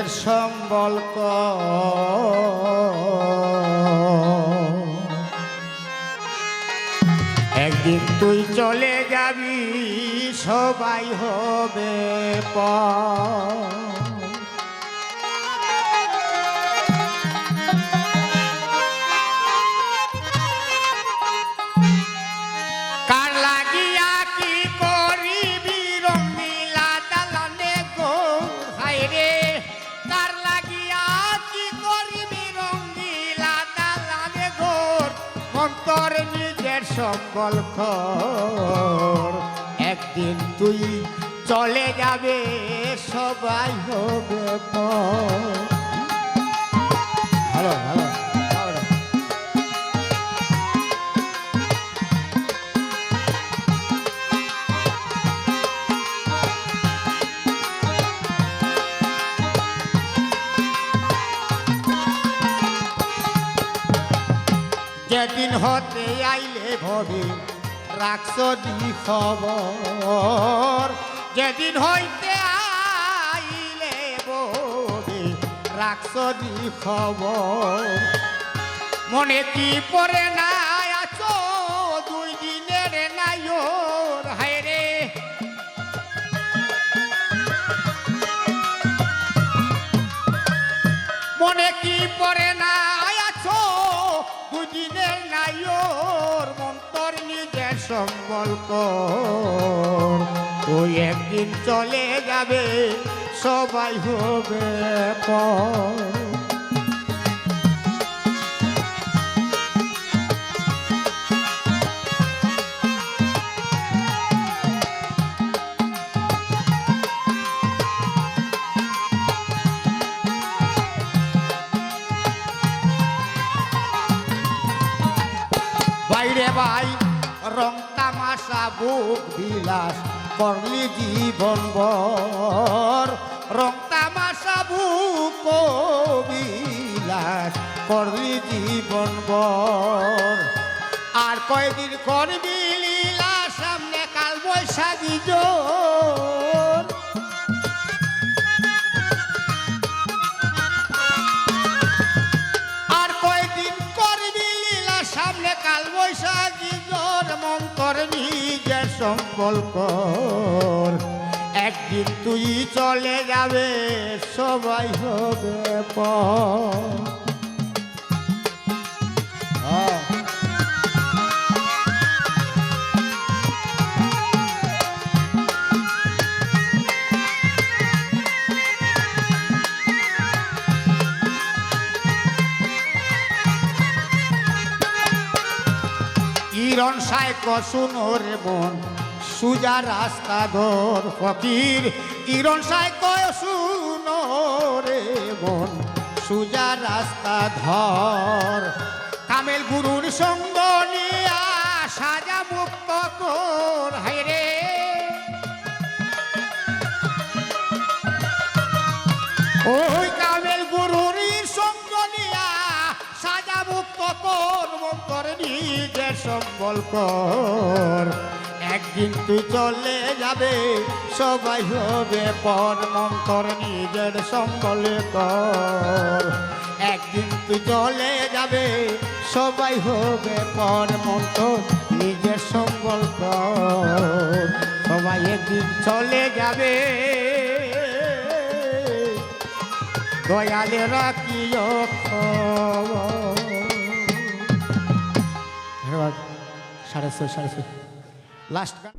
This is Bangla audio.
নিজের সম্বল একদিন তুই চলে যাবি সবাই হবে কার লাগিয়া কি করিবি রঙিলা দালানে গো হায়রে কার লাগিয়া কি করিবি রঙিলা দালানে গোর অন্তর নিজের সম্বল একদিন তুই চলে যাবে সবাই হবে ভালো ভালো যেদিন হতে আইলে ভবে রাখছ দি খবর যেদিন হইতে আইলে ভবে রাখছ দি খবর মনে কি পড়ে না আছো দুই দিনের নাইর হায়রে মনে কি পড়ে না দুদিনের নাইর মন্তর নিজের সম্বল ওই একদিন চলে যাবে সবাই হবে বাইরে ভাই রং তামাশা বুক বিলাস করলি জীবন ভর রং তামাশা বুক বিলাস করলি জীবন ভর আর কয়দিন করবি লীলা সামনে কাল বৈশাখী জোর আর কয়দিন করবি লীলা সামনে কাল বৈশাখী জোর মন্তর নিজের সম্বল একদিন তুই চলে যাবে সবাই হবে ইরন সাইক শুনোর মন সুজা রাস্তা ধর ফকির ইরন সাইক শুনোরে মন সুজা রাস্তা ধর কামেল গুরুর সঙ্গ নিয়া সাজা মুক্ত কর হায়রে ওই কামেল গুরুর সঙ্গ নিয়া সাজা মুক্ত কর মন্তর নিজের সম্বল একদিন তুই চলে যাবে সবাই হবে পর মন্তর নিজের সম্বল একদিন তুই চলে যাবে সবাই হবে পর মন্তর নিজের সম্বল সবাই একদিন চলে যাবে দয়ালে রাখিও খবর 6:30 লাস্ট গান